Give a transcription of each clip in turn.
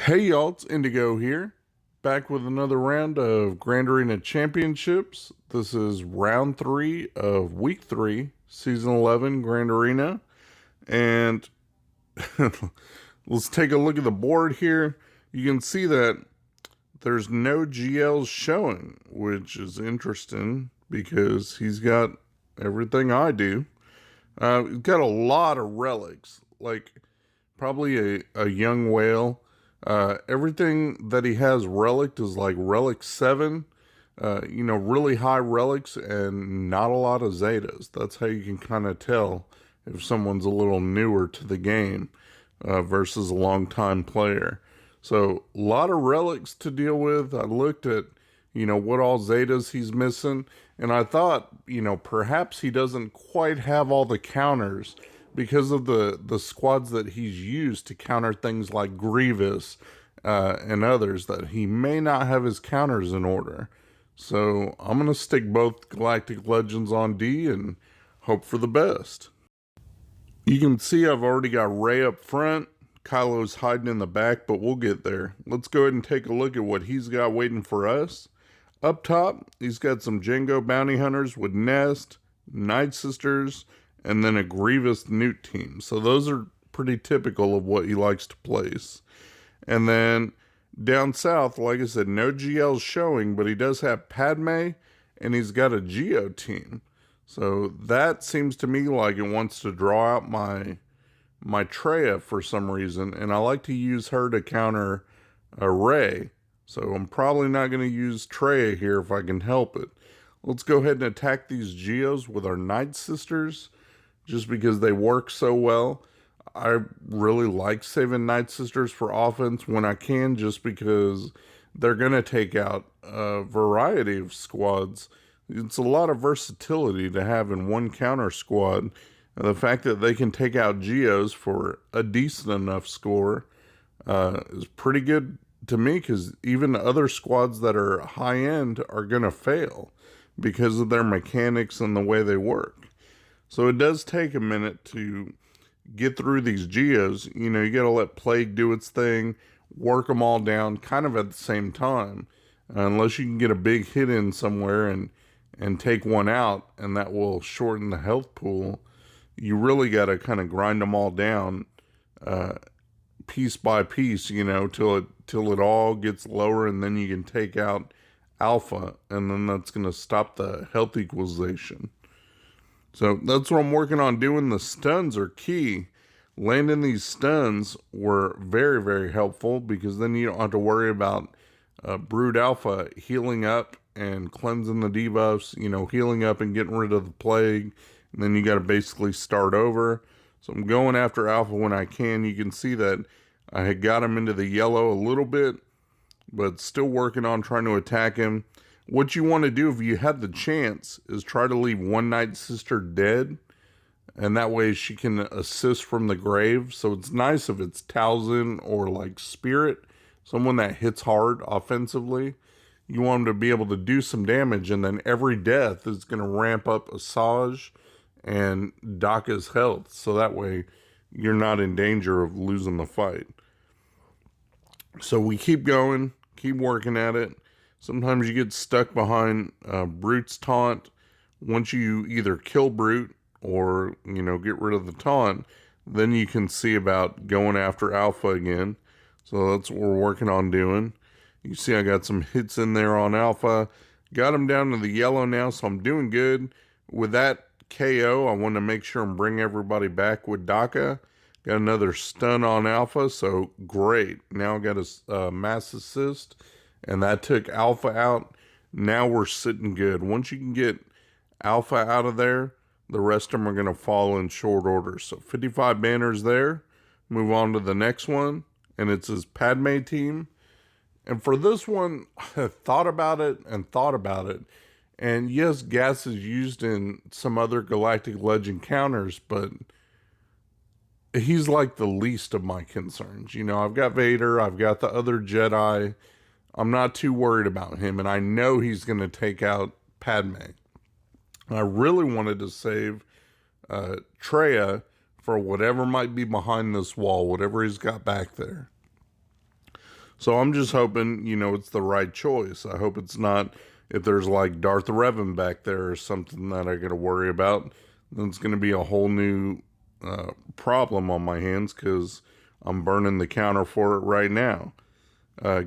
Hey y'all, it's Indigo here, back with another round of Grand Arena Championships. This is round 3 of week 3, season 11 Grand Arena. And let's take a look at the board here. You can see that there's no GLs showing, which is interesting because he's got everything I do. He's got a lot of relics, like probably a young whale. Everything that he has relic is like relic 7, really high relics and not a lot of zetas. That's how you can kind of tell if someone's a little newer to the game versus a long-time player. So a lot of relics to deal with. I looked at, what all zetas he's missing, and I thought, perhaps he doesn't quite have all the counters because of the squads that he's used to counter things like Grievous and others, that he may not have his counters in order. So I'm going to stick both Galactic Legends on D and hope for the best. You can see I've already got Rey up front. Kylo's hiding in the back, but we'll get there. Let's go ahead and take a look at what he's got waiting for us. Up top, he's got some Jango Bounty Hunters with Nest, Nightsisters, and then a Grievous Newt team. So those are pretty typical of what he likes to place. And then down south, like I said, no GLs showing, but he does have Padme, and he's got a Geo team. So that seems to me like it wants to draw out my Traya for some reason, and I like to use her to counter a Rey. So I'm probably not going to use Traya here if I can help it. Let's go ahead and attack these Geos with our Nightsisters, just because they work so well. I really like saving Nightsisters for offense when I can, just because they're going to take out a variety of squads. It's a lot of versatility to have in one counter squad. And the fact that they can take out Geos for a decent enough score is pretty good to me, because even other squads that are high-end are going to fail because of their mechanics and the way they work. So it does take a minute to get through these Geos. You got to let Plague do its thing, work them all down kind of at the same time, unless you can get a big hit in somewhere and take one out, and that will shorten the health pool. You really got to kind of grind them all down piece by piece, till it all gets lower, and then you can take out Alpha, and then that's going to stop the health equalization. So that's what I'm working on doing. The stuns are key. Landing these stuns were very, very helpful, because then you don't have to worry about Brood Alpha healing up and cleansing the debuffs, healing up and getting rid of the Plague, and then you got to basically start over. So I'm going after Alpha when I can. You can see that I had got him into the yellow a little bit, but still working on trying to attack him. What you want to do if you have the chance is try to leave one Nightsister dead, and that way she can assist from the grave. So it's nice if it's Talzin or like Spirit, someone that hits hard offensively. You want them to be able to do some damage, and then every death is going to ramp up Asajj and Daka's health, so that way you're not in danger of losing the fight. So we keep going, keep working at it. Sometimes you get stuck behind Brute's taunt. Once you either kill Brute or, get rid of the taunt, then you can see about going after Alpha again. So that's what we're working on doing. You see I got some hits in there on Alpha. Got him down to the yellow now, so I'm doing good. With that KO, I want to make sure and bring everybody back with Daka. Got another stun on Alpha, so great. Now I got a mass assist, and that took Alpha out. Now we're sitting good. Once you can get Alpha out of there, the rest of them are going to fall in short order. So 55 banners there. Move on to the next one, and it's his Padme team. And for this one, I thought about it. And yes, gas is used in some other Galactic Legend counters, but he's like the least of my concerns. I've got Vader, I've got the other Jedi. I'm not too worried about him, and I know he's going to take out Padme. I really wanted to save Traya for whatever might be behind this wall, whatever he's got back there. So I'm just hoping, it's the right choice. I hope it's not, if there's like Darth Revan back there or something that I got to worry about, then it's going to be a whole new problem on my hands because I'm burning the counter for it right now.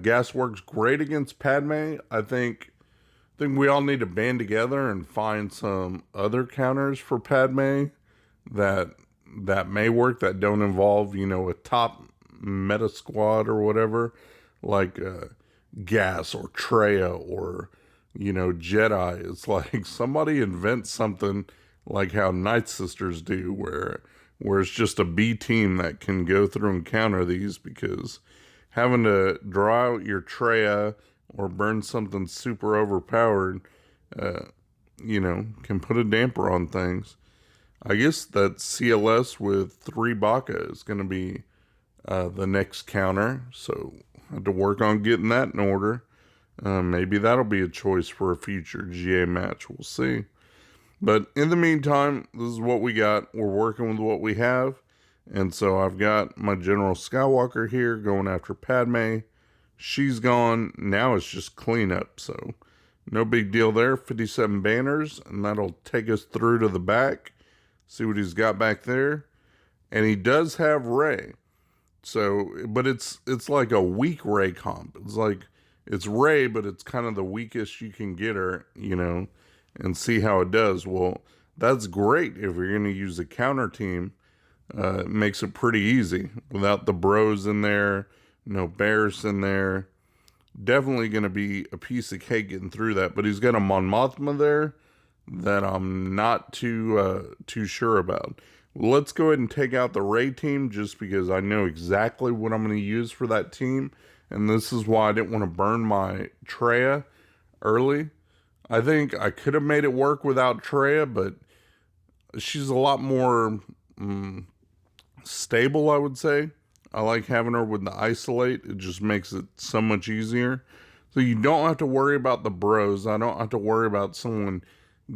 Gas works great against Padme. I think we all need to band together and find some other counters for Padme that may work, that don't involve, a top meta squad or whatever, like Gas or Traya or, Jedi. It's like somebody invents something like how Nightsisters do, where it's just a B team that can go through and counter these, because having to draw out your Traya or burn something super overpowered, can put a damper on things. I guess that CLS with 3 Baka is going to be the next counter, so I have to work on getting that in order. Maybe that'll be a choice for a future GA match. We'll see. But in the meantime, this is what we got. We're working with what we have. And so I've got my General Skywalker here going after Padme. She's gone. Now it's just cleanup. So no big deal there. 57 banners. And that'll take us through to the back. See what he's got back there. And he does have Rey. So, but it's like a weak Rey comp. It's Rey, but it's kind of the weakest you can get her, and see how it does. Well, that's great if you're going to use a counter team. It makes it pretty easy without the bros in there, no bears in there. Definitely going to be a piece of cake getting through that. But he's got a Mon Mothma there that I'm not too sure about. Let's go ahead and take out the Rey team just because I know exactly what I'm going to use for that team. And this is why I didn't want to burn my Traya early. I think I could have made it work without Traya, but she's a lot more stable, I would say. I like having her with the isolate. It just makes it so much easier. So you don't have to worry about the bros. I don't have to worry about someone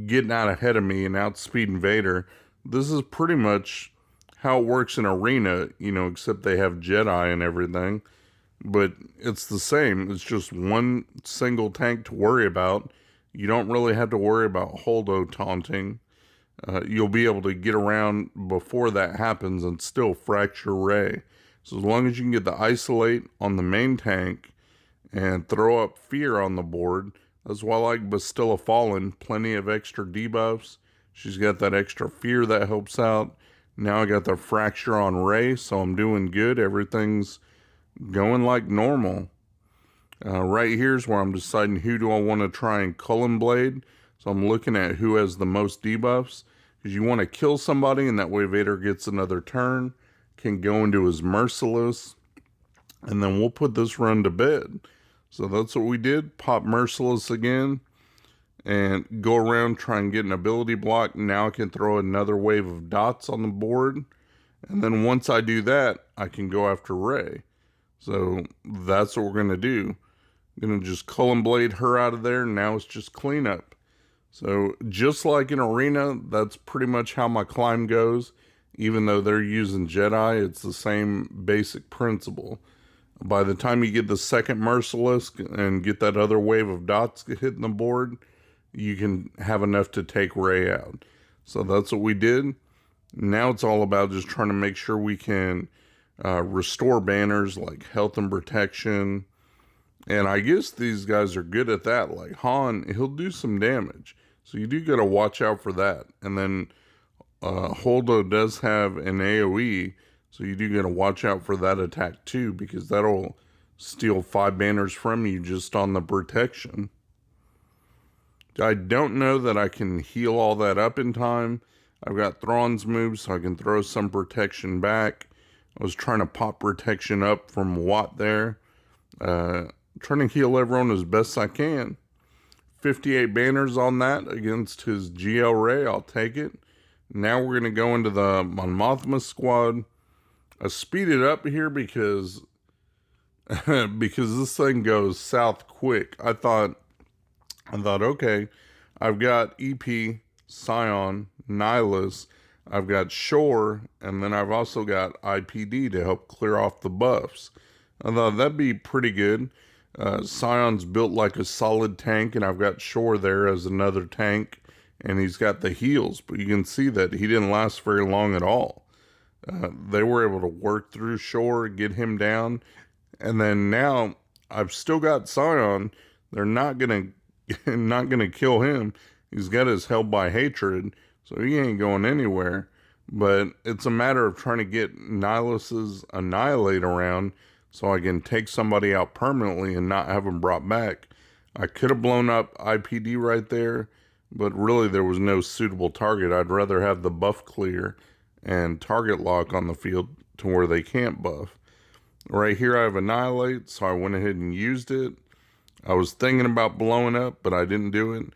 getting out ahead of me and outspeeding Vader. This is pretty much how it works in Arena, except they have Jedi and everything. But it's the same. It's just one single tank to worry about. You don't really have to worry about Holdo taunting. You'll be able to get around before that happens and still fracture Rey. So as long as you can get the isolate on the main tank and throw up fear on the board, that's why I like Bastilla Fallen. Plenty of extra debuffs. She's got that extra fear that helps out. Now I got the fracture on Rey, so I'm doing good. Everything's going like normal. Right here's where I'm deciding who do I want to try and Cullen Blade. So I'm looking at who has the most debuffs. Because you want to kill somebody, and that way Vader gets another turn. Can go into his Merciless. And then we'll put this run to bed. So that's what we did. Pop Merciless again. And go around, try and get an ability block. Now I can throw another wave of dots on the board. And then once I do that, I can go after Rey. So that's what we're going to do. I'm going to just Cullen Blade her out of there. Now it's just cleanup. So just like in Arena, that's pretty much how my climb goes. Even though they're using Jedi, it's the same basic principle. By the time you get the second Merciless and get that other wave of dots hitting the board, you can have enough to take Rey out. So that's what we did. Now it's all about just trying to make sure we can restore banners like health and protection. And I guess these guys are good at that. Like Han, he'll do some damage. So you do got to watch out for that. And then Holdo does have an AoE. So you do got to watch out for that attack too, because that'll steal 5 banners from you just on the protection. I don't know that I can heal all that up in time. I've got Thrawn's moves, so I can throw some protection back. I was trying to pop protection up from Watt there. Trying to heal everyone as best I can. 58 banners on that against his GL Rey. I'll take it. Now we're going to go into the Mon Mothma squad. I speed it up here because this thing goes south quick. I thought, okay, I've got EP, Scion, Nihilus, I've got Shore, and then I've also got IPD to help clear off the buffs. I thought that'd be pretty good. Scion's built like a solid tank, and I've got Shore there as another tank, and he's got the heals, but you can see that he didn't last very long at all. They were able to work through Shore, get him down, and then now I've still got Scion. They're not gonna kill him. He's got his held by hatred, so he ain't going anywhere. But it's a matter of trying to get Nihilus's Annihilate around so I can take somebody out permanently and not have him brought back. I could have blown up IPD right there, but really there was no suitable target. I'd rather have the buff clear and target lock on the field to where they can't buff. Right here I have Annihilate, so I went ahead and used it. I was thinking about blowing up, but I didn't do it.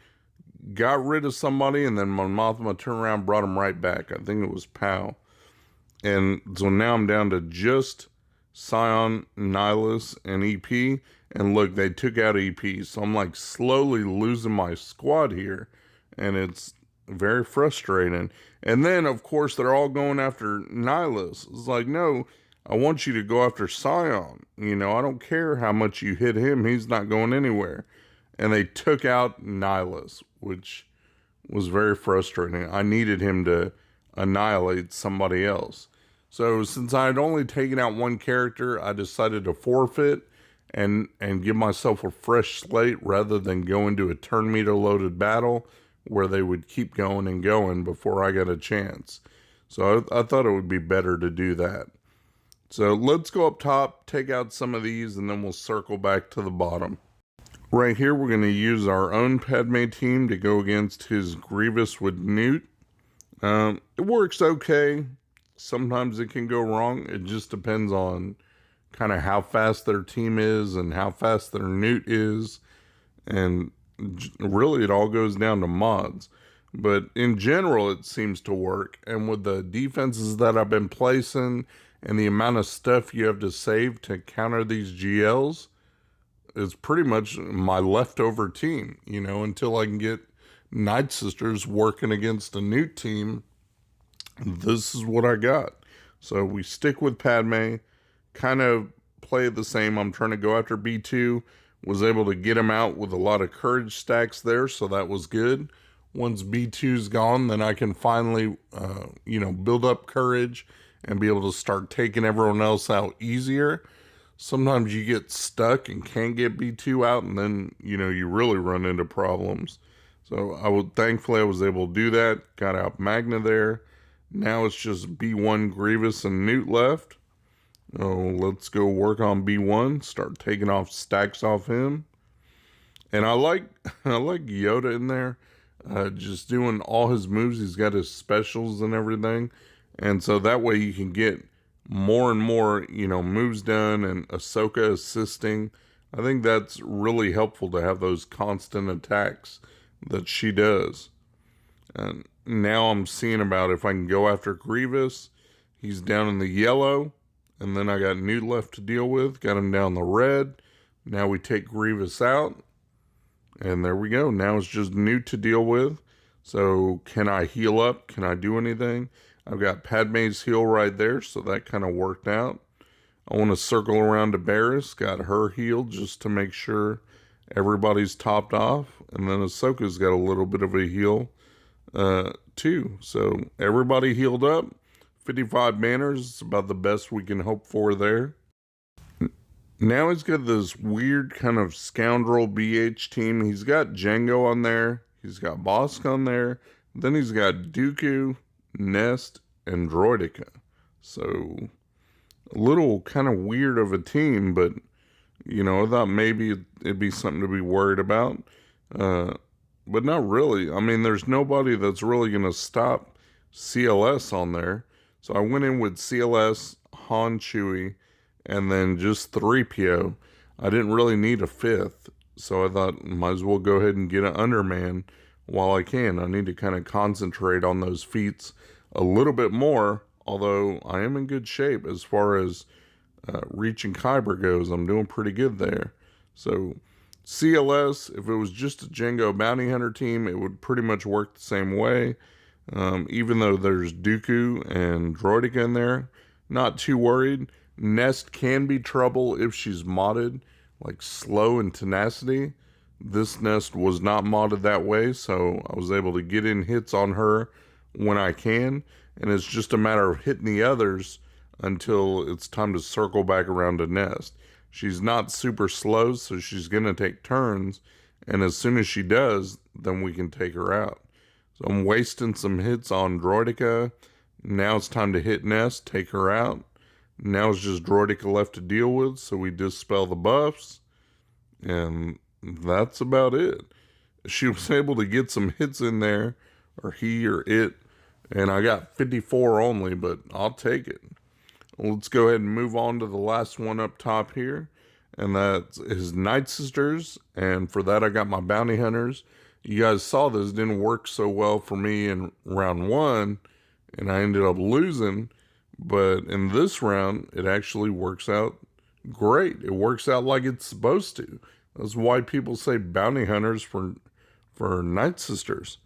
Got rid of somebody, and then Mon Mothma turned around, brought him right back. I think it was Pow. And so now I'm down to just Scion, Nihilus, and EP. And look, they took out EP. So I'm like slowly losing my squad here. And it's very frustrating. And then, of course, they're all going after Nihilus. It's like, no, I want you to go after Scion. You know, I don't care how much you hit him. He's not going anywhere. And they took out Nihilus, which was very frustrating. I needed him to annihilate somebody else. So since I had only taken out one character, I decided to forfeit and give myself a fresh slate rather than go into a turn meter loaded battle where they would keep going and going before I got a chance. So I thought it would be better to do that. So let's go up top, take out some of these, and then we'll circle back to the bottom. Right here, we're going to use our own Padme team to go against his Grievous with Newt. It works okay. Sometimes it can go wrong. It just depends on kind of how fast their team is and how fast their Newt is. And really, it all goes down to mods. But in general, it seems to work. And with the defenses that I've been placing and the amount of stuff you have to save to counter these GLs, it's pretty much my leftover team, you know, until I can get Nightsisters working against a new team. This is what I got. So we stick with Padme, kind of play the same. I'm trying to go after B2, was able to get him out with a lot of courage stacks there, so that was good. Once B2's gone, then I can finally, build up courage and be able to start taking everyone else out easier. Sometimes you get stuck and can't get B2 out, and then, you really run into problems. So thankfully I was able to do that. Got out Magna there. Now it's just B1, Grievous, and Newt left. Oh, let's go work on B1. Start taking off stacks off him. And I like Yoda in there. Just doing all his moves. He's got his specials and everything. And so that way you can get more and more, moves done, and Ahsoka assisting. I think that's really helpful to have those constant attacks that she does. And now I'm seeing about if I can go after Grievous. He's down in the yellow, and then I got Newt left to deal with. Got him down the red. Now we take Grievous out, and there we go. Now it's just Newt to deal with. So can I heal up? Can I do anything? I've got Padme's heal right there, so that kind of worked out. I want to circle around to Barriss, got her healed just to make sure everybody's topped off. And then Ahsoka's got a little bit of a heal too. So everybody healed up. 55 banners, it's about the best we can hope for there. Now he's got this weird kind of Scoundrel BH team. He's got Jango on there. He's got Bosk on there. Then he's got Dooku, Nest, and Droideka. So a little kind of weird of a team, but I thought maybe it'd be something to be worried about. But not really. I mean, there's nobody that's really going to stop CLS on there. So I went in with CLS, Han, Chewie, and then just 3PO. I didn't really need a fifth, so I thought might as well go ahead and get an Underman while I can. I need to kind of concentrate on those feats a little bit more, although I am in good shape as far as reaching Kyber goes. I'm doing pretty good there. So CLS, if it was just a Jango Bounty Hunter team, it would pretty much work the same way. Even though there's Dooku and Droideka in there, not too worried. Nest can be trouble if she's modded, like slow and tenacity. This Nest was not modded that way, so I was able to get in hits on her when I can, and it's just a matter of hitting the others until it's time to circle back around to Nest. She's not super slow, so she's going to take turns, and as soon as she does, then we can take her out. So I'm wasting some hits on Droidica. Now it's time to hit Nest, take her out. Now it's just Droidica left to deal with, so we dispel the buffs, and that's about it. She was able to get some hits in there, or he or it, and I got 54 only, but I'll take it. Let's go ahead and move on to the last one up top here, and that is Nightsisters, and for that I got my bounty hunters. You guys saw this didn't work so well for me in round 1, and I ended up losing, but in this round, it actually works out great. It works out like it's supposed to. That's why people say bounty hunters for Nightsisters,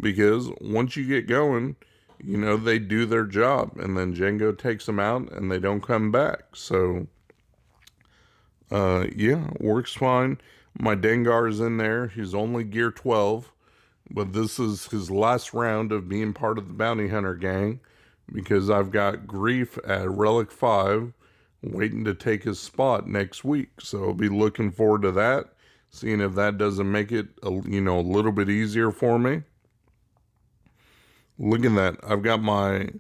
because once you get going, you know, they do their job, and then Jango takes them out, and they don't come back. So, yeah, works fine. My Dengar is in there. He's only gear 12, but this is his last round of being part of the bounty hunter gang, because I've got Grief at Relic 5 waiting to take his spot next week. So I'll be looking forward to that, seeing if that doesn't make it a little bit easier for me. Look at that. I've got my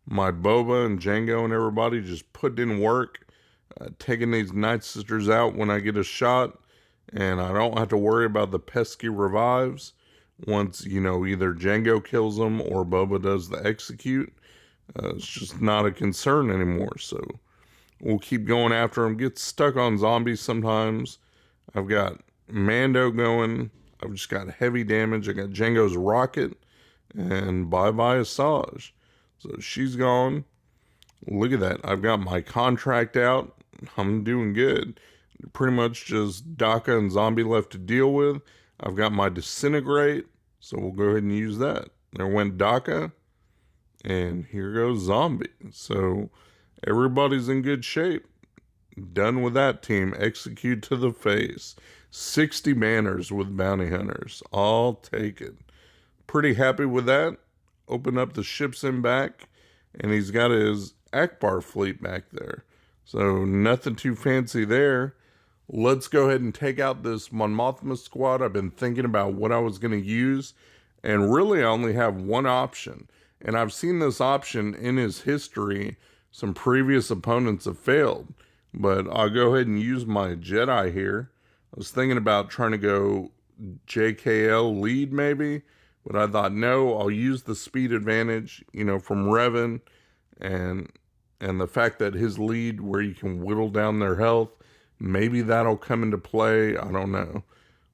Boba and Jango and everybody just putting in work, taking these Nightsisters out when I get a shot, and I don't have to worry about the pesky revives once, either Jango kills them or Boba does the execute. It's just not a concern anymore, so we'll keep going after him. Get stuck on zombies sometimes. I've got Mando going. I've just got heavy damage. I got Jango's rocket. And bye-bye Asajj. So she's gone. Look at that. I've got my contract out. I'm doing good. Pretty much just Daka and Zombie left to deal with. I've got my Disintegrate. So we'll go ahead and use that. There went Daka. And here goes Zombie. So everybody's in good shape. Done with that team. Execute to the face. 60 banners with bounty hunters. I'll take it. Pretty happy with that. Open up the ships in back, and he's got his Akbar fleet back there. So nothing too fancy there. Let's go ahead and take out this Mon Mothma squad. I've been thinking about what I was going to use, and really I only have one option. And I've seen this option in his history. Some previous opponents have failed, but I'll go ahead and use my Jedi here. I was thinking about trying to go JKL lead maybe, but I thought, no, I'll use the speed advantage, from Revan and the fact that his lead where you can whittle down their health, maybe that'll come into play. I don't know.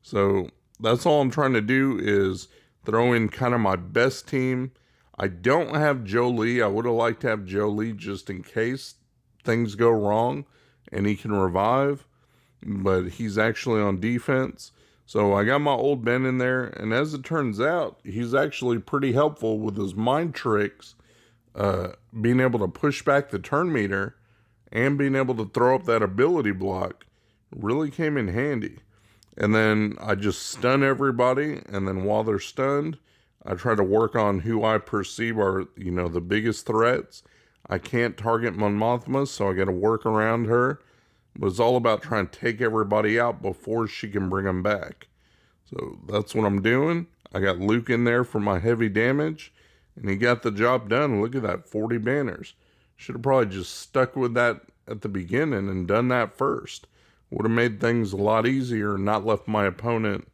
So that's all I'm trying to do is throw in kind of my best team. I don't have Jolie. I would have liked to have Jolie just in case things go wrong and he can revive, but he's actually on defense. So I got my old Ben in there, and as it turns out, he's actually pretty helpful with his mind tricks, being able to push back the turn meter and being able to throw up that ability block really came in handy. And then I just stun everybody, and then while they're stunned, I try to work on who I perceive are, the biggest threats. I can't target Mon Mothma, so I got to work around her. But it's all about trying to take everybody out before she can bring them back. So that's what I'm doing. I got Luke in there for my heavy damage, and he got the job done. Look at that, 40 banners. Should have probably just stuck with that at the beginning and done that first. Would have made things a lot easier and not left my opponent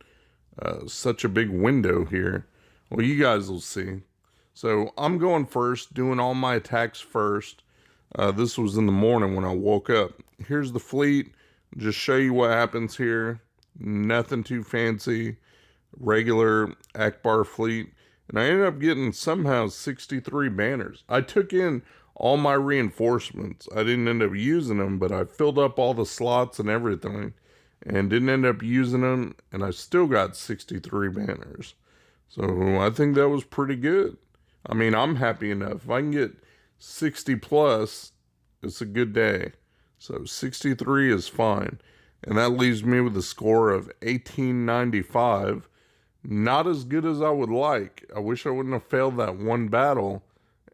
such a big window here. Well, you guys will see. So I'm going first, doing all my attacks first. This was in the morning when I woke up. Here's the fleet. Just show you what happens here. Nothing too fancy. Regular Akbar fleet. And I ended up getting somehow 63 banners. I took in all my reinforcements. I didn't end up using them, but I filled up all the slots and everything. And didn't end up using them. And I still got 63 banners. So I think that was pretty good. I mean, I'm happy enough. If I can get 60 plus It's a good day. So 63 is fine. And that leaves me with a score of 1895. Not as good as I would like. I wish I wouldn't have failed that one battle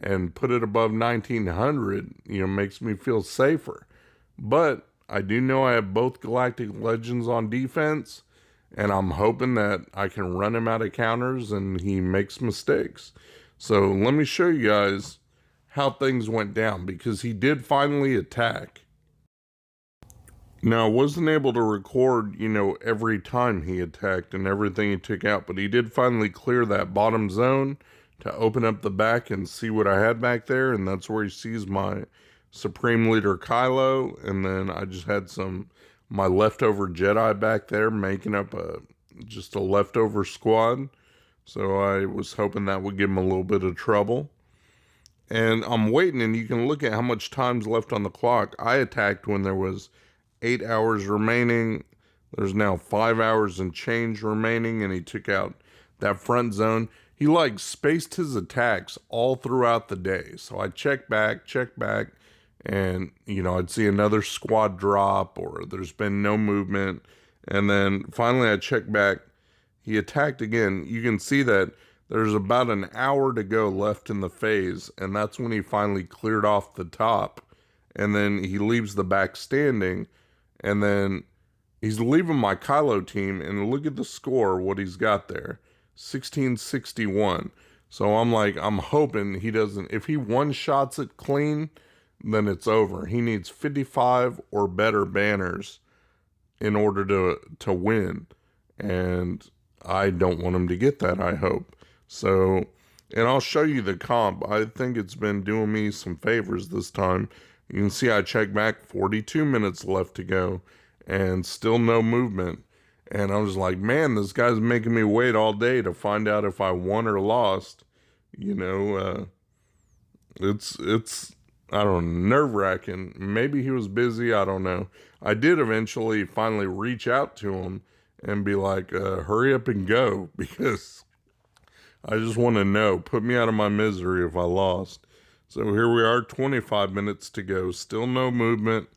and put it above 1900. Makes me feel safer. But I do know I have both Galactic Legends on defense, and I'm hoping that I can run him out of counters and he makes mistakes. So let me show you guys how things went down, because he did finally attack. Now, I wasn't able to record, every time he attacked and everything he took out, but he did finally clear that bottom zone to open up the back and see what I had back there, and that's where he sees my Supreme Leader Kylo, and then I just had my leftover Jedi back there making up just a leftover squad, so I was hoping that would give him a little bit of trouble. And I'm waiting, and you can look at how much time's left on the clock. I attacked when there was 8 hours remaining. There's now 5 hours and change remaining, and he took out that front zone. He spaced his attacks all throughout the day. So I check back, and I'd see another squad drop, or there's been no movement. And then finally I check back. He attacked again. You can see that there's about an hour to go left in the phase, and that's when he finally cleared off the top. And then he leaves the back standing. And then he's leaving my Kylo team, and look at the score, what he's got there, 1661. So I'm hoping he doesn't, if he one-shots it clean, then it's over. He needs 55 or better banners in order to win. And I don't want him to get that, I hope. So, and I'll show you the comp. I think it's been doing me some favors this time. You can see I checked back, 42 minutes left to go, and still no movement. And I was like, man, this guy's making me wait all day to find out if I won or lost. It's I don't know, nerve-wracking. Maybe he was busy, I don't know. I did eventually finally reach out to him and be like, hurry up and go, because I just want to know. Put me out of my misery if I lost. So here we are, 25 minutes to go. Still no movement.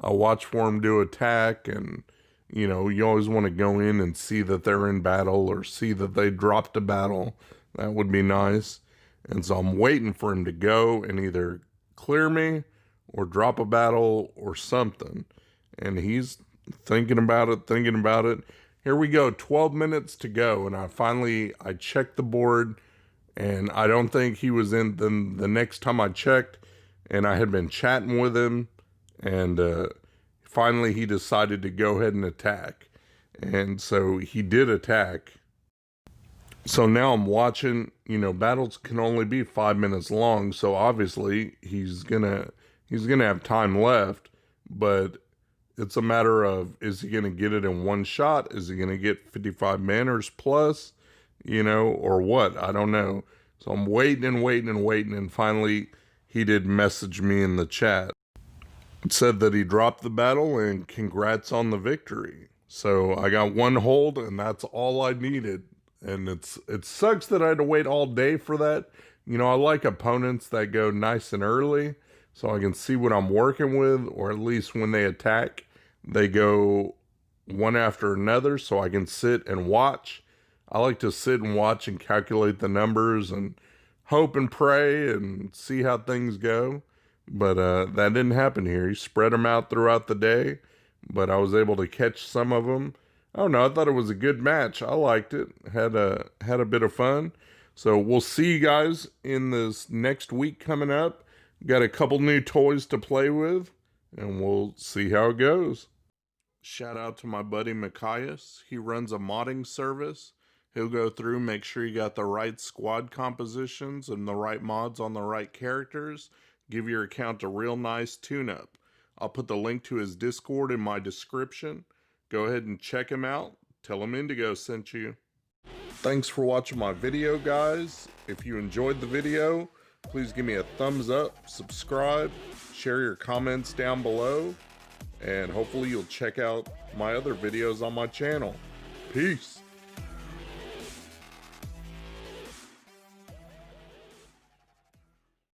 I watch for him to attack, and, you always want to go in and see that they're in battle or see that they dropped a battle. That would be nice. And so I'm waiting for him to go and either clear me or drop a battle or something. And he's thinking about it. Here we go, 12 minutes to go, and I checked the board, and I don't think he was in. Then the next time I checked, and I had been chatting with him, and finally he decided to go ahead and attack. And so he did attack. So now I'm watching, battles can only be 5 minutes long, so obviously he's gonna have time left, but it's a matter of, is he gonna get it in one shot? Is he gonna get 55 banners plus, or what? I don't know. So I'm waiting, and finally he did message me in the chat. It said that he dropped the battle and congrats on the victory. So I got one hold, and that's all I needed. And it sucks that I had to wait all day for that. I like opponents that go nice and early so I can see what I'm working with, or at least when they attack, they go one after another so I can sit and watch. I like to sit and watch and calculate the numbers and hope and pray and see how things go. But that didn't happen here. He spread them out throughout the day, but I was able to catch some of them. I don't know, I thought it was a good match. I liked it. Had a bit of fun. So we'll see you guys in this next week coming up. Got a couple new toys to play with, and we'll see how it goes. Shout out to my buddy Mikayas. He runs a modding service. He'll go through, make sure you got the right squad compositions and the right mods on the right characters. Give your account a real nice tune-up. I'll put the link to his Discord in my description. Go ahead and check him out. Tell him Indigo sent you. Thanks for watching my video, guys. If you enjoyed the video, please give me a thumbs up, subscribe, share your comments down below, and hopefully you'll check out my other videos on my channel. Peace.